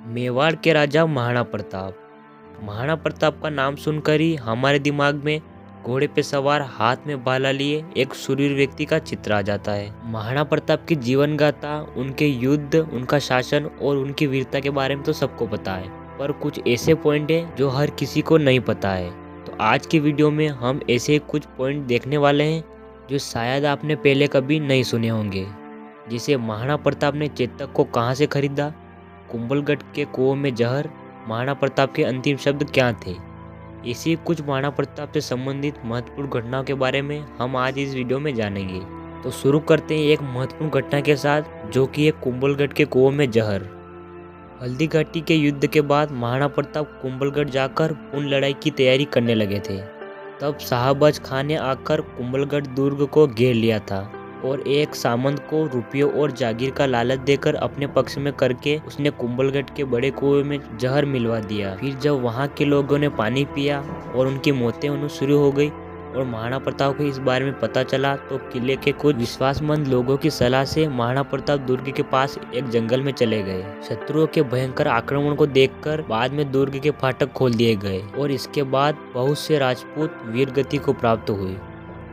मेवाड़ के राजा महाराणा प्रताप। महाराणा प्रताप का नाम सुनकर ही हमारे दिमाग में घोड़े पे सवार, हाथ में भाला लिए एक शूरवीर व्यक्ति का चित्र आ जाता है। महाराणा प्रताप की जीवन गाथा, उनके युद्ध, उनका शासन और उनकी वीरता के बारे में तो सबको पता है, पर कुछ ऐसे पॉइंट हैं जो हर किसी को नहीं पता है। तो आज की वीडियो में हम ऐसे कुछ पॉइंट देखने वाले हैं जो शायद आपने पहले कभी नहीं सुने होंगे। जैसे महाराणा प्रताप ने चेतक को कहाँ से खरीदा, कुंभलगढ़ के कुओं में जहर, महाराणा प्रताप के अंतिम शब्द क्या थे। इसी कुछ महाराणा प्रताप से संबंधित महत्वपूर्ण घटनाओं के बारे में हम आज इस वीडियो में जानेंगे। तो शुरू करते हैं एक महत्वपूर्ण घटना के साथ, जो कि है कुंभलगढ़ के कुओं में जहर। हल्दी घाटी के युद्ध के बाद महाराणा प्रताप कुंभलगढ़ जाकर पुनः लड़ाई की तैयारी करने लगे थे। तब शाहबाज खान ने आकर कुंभलगढ़ दुर्ग को घेर लिया था और एक सामंत को रुपयों और जागीर का लालच देकर अपने पक्ष में करके उसने कुंभलगढ़ के बड़े कुएं में जहर मिलवा दिया। फिर जब वहां के लोगों ने पानी पिया और उनकी मौतें होनी शुरू हो गई और महाराणा प्रताप को इस बारे में पता चला, तो किले के कुछ विश्वासमंद लोगों की सलाह से महाराणा प्रताप दुर्ग के पास एक जंगल में चले गए। शत्रुओं के भयंकर आक्रमण को देखकर बाद में दुर्ग के फाटक खोल दिए गए और इसके बाद बहुत से राजपूत वीरगति को प्राप्त हुए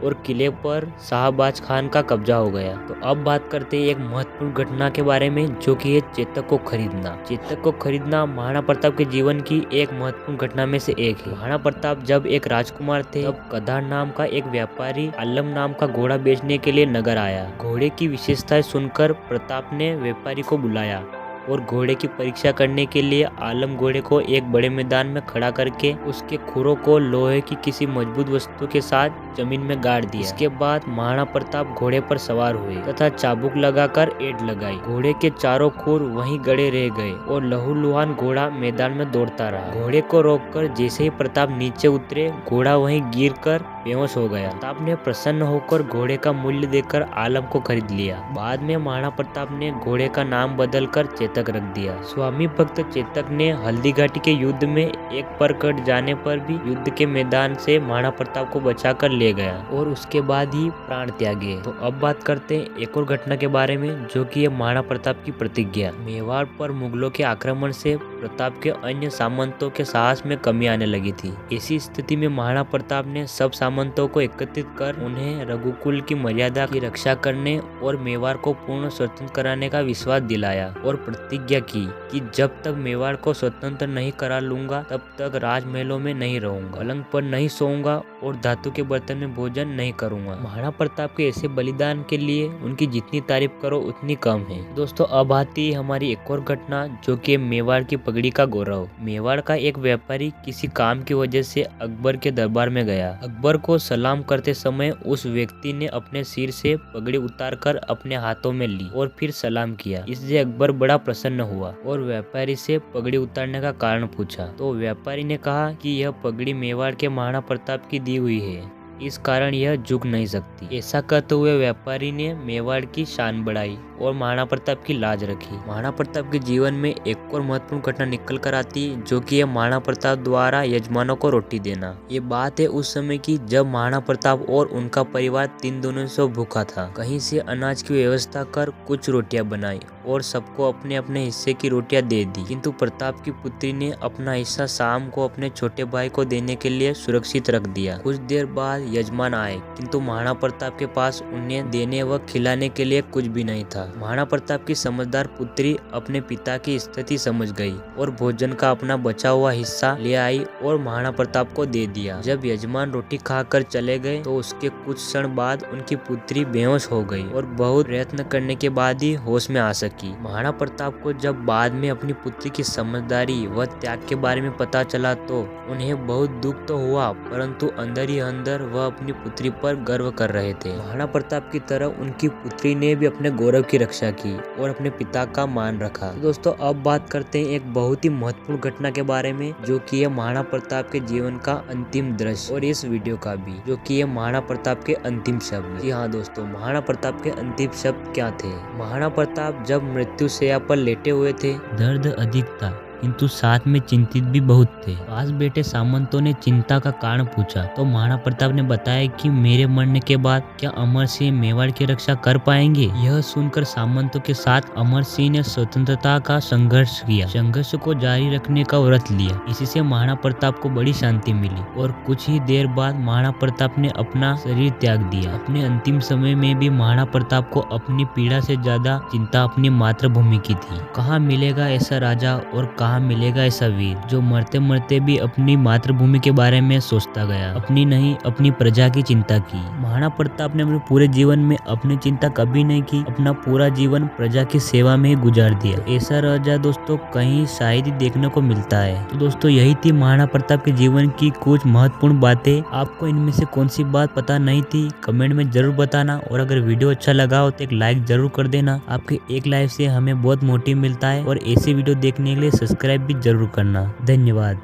और किले पर शाहबाज खान का कब्जा हो गया। तो अब बात करते हैं एक महत्वपूर्ण घटना के बारे में, जो कि है चेतक को खरीदना। चेतक को खरीदना महाराणा प्रताप के जीवन की एक महत्वपूर्ण घटना में से एक है। महाराणा प्रताप जब एक राजकुमार थे, तब कधार नाम का एक व्यापारी आलम नाम का घोड़ा बेचने के लिए नगर आया। घोड़े की विशेषताएं सुनकर प्रताप ने व्यापारी को बुलाया और घोड़े की परीक्षा करने के लिए आलम घोड़े को एक बड़े मैदान में खड़ा करके उसके खुरों को लोहे की किसी मजबूत वस्तु के साथ जमीन में गाड़ दिया। इसके बाद महाराणा प्रताप घोड़े पर सवार हुए तथा चाबुक लगाकर एड़ लगाई। घोड़े के चारों खुर वहीं गड़े रह गए और लहूलुहान घोड़ा मैदान में दौड़ता रहा। घोड़े को रोककर जैसे ही प्रताप नीचे उतरे, घोड़ा वहीं गिरकर बेहोश हो गया। प्रताप ने प्रसन्न होकर घोड़े का मूल्य देकर आलम को खरीद लिया। बाद में महाराणा प्रताप ने घोड़े का नाम बदलकर चेतक रख दिया। स्वामी भक्त चेतक ने हल्दी घाटी के युद्ध में एक पर कट जाने पर भी युद्ध के मैदान से महाराणा प्रताप को बचाकर ले गया और उसके बाद ही प्राण त्यागे। तो अब बात करते हैं एक और घटना के बारे में, जो कि है महाराणा प्रताप की प्रतिज्ञा। मेवाड़ पर मुगलों के आक्रमण से प्रताप के अन्य सामंतों के साहस में कमी आने लगी थी। ऐसी स्थिति में महाराणा प्रताप ने सब सामंतों को एकत्रित कर उन्हें रघुकुल की मर्यादा की रक्षा करने और मेवाड़ को पूर्ण स्वतंत्र कराने का विश्वास दिलाया और प्रतिज्ञा की कि जब तक मेवाड़ को स्वतंत्र नहीं करा लूंगा, तब तक राजमहलों में नहीं रहूंगा, पलंग पर नहीं सोऊंगा और धातु के बर्तन में भोजन नहीं करूंगा। महाराणा प्रताप के ऐसे बलिदान के लिए उनकी जितनी तारीफ करो उतनी कम है। दोस्तों, अब आती है हमारी एक और घटना, जो कि मेवाड़ की पगड़ी का गौरव। मेवाड़ का एक व्यापारी किसी काम की वजह से अकबर के दरबार में गया। अकबर को सलाम करते समय उस व्यक्ति ने अपने सिर से पगड़ी उतारकर अपने हाथों में ली और फिर सलाम किया। इससे अकबर बड़ा प्रसन्न हुआ और व्यापारी से पगड़ी उतारने का कारण पूछा। तो व्यापारी ने कहा कि यह पगड़ी मेवाड़ के महाराणा प्रताप की दी हुई है, इस कारण यह झुक नहीं सकती। ऐसा कहते हुए व्यापारी ने मेवाड़ की शान बढ़ाई और महाराणा प्रताप की लाज रखी। महाराणा प्रताप के जीवन में एक और महत्वपूर्ण घटना निकल कर आती है, जो कि है महाराणा प्रताप द्वारा यजमानों को रोटी देना। ये बात है उस समय की, जब महाराणा प्रताप और उनका परिवार 3 दिनों से भूखा था। कहीं से अनाज की व्यवस्था कर कुछ रोटियां बनाई और सबको अपने अपने हिस्से की रोटियां दे दी, किंतु प्रताप की पुत्री ने अपना हिस्सा शाम को अपने छोटे भाई को देने के लिए सुरक्षित रख दिया। कुछ देर बाद यजमान आए, किंतु महाराणा प्रताप के पास उन्हें देने व खिलाने के लिए कुछ भी नहीं था। महाराणा प्रताप की समझदार पुत्री अपने पिता की स्थिति समझ गई और भोजन का अपना बचा हुआ हिस्सा ले आई और महाराणा प्रताप को दे दिया। जब यजमान रोटी खाकर चले गए, तो उसके कुछ क्षण बाद उनकी पुत्री बेहोश हो गई और बहुत प्रयत्न करने के बाद ही होश में आ सकी। महाराणा प्रताप को जब बाद में अपनी पुत्री की समझदारी व त्याग के बारे में पता चला, तो उन्हें बहुत दुख तो हुआ, परंतु अंदर ही अंदर वह अपनी पुत्री पर गर्व कर रहे थे। महाराणा प्रताप की तरह उनकी पुत्री ने भी अपने गौरव की रक्षा की और अपने पिता का मान रखा। तो दोस्तों, अब बात करते हैं एक बहुत ही महत्वपूर्ण घटना के बारे में, जो कि है महाराणा प्रताप के जीवन का अंतिम दृश्य और इस वीडियो का भी, जो कि है महाराणा प्रताप के अंतिम शब्द। जी हाँ दोस्तों, महाराणा प्रताप के अंतिम शब्द क्या थे। महाराणा प्रताप जब मृत्यु शैया पर लेटे हुए थे, दर्द अधिक था किंतु साथ में चिंतित भी बहुत थे। पास बैठे सामंतों ने चिंता का कारण पूछा तो महाराणा प्रताप ने बताया कि मेरे मरने के बाद क्या अमर सिंह मेवाड़ की रक्षा कर पाएंगे। यह सुनकर सामंतों के साथ अमर सिंह ने स्वतंत्रता का संघर्ष किया, संघर्ष को जारी रखने का व्रत लिया। इसी से महाराणा प्रताप को बड़ी शांति मिली और कुछ ही देर बाद महाराणा प्रताप ने अपना शरीर त्याग दिया। अपने अंतिम समय में भी महाराणा प्रताप को अपनी पीड़ा से ज्यादा चिंता अपनी मातृभूमि की थी। कहाँ मिलेगा ऐसा राजा और कहाँ मिलेगा ऐसा वीर जो मरते मरते भी अपनी मातृभूमि के बारे में सोचता गया, अपनी नहीं अपनी प्रजा की चिंता की। महाराणा प्रताप ने अपने पूरे जीवन में अपनी चिंता कभी नहीं की, अपना पूरा जीवन प्रजा की सेवा में ही गुजार दिया। ऐसा राजा दोस्तों कहीं शायद ही देखने को मिलता है। तो दोस्तों यही थी महाराणा प्रताप के जीवन की कुछ महत्वपूर्ण बातें। आपको इनमें से कौन सी बात पता नहीं थी कमेंट में जरूर बताना, और अगर वीडियो अच्छा लगा हो तो एक लाइक जरूर कर देना। आपके एक लाइक से हमें बहुत मोटिव मिलता है, और ऐसे वीडियो देखने के लिए सब्सक्राइब भी जरूर करना। धन्यवाद।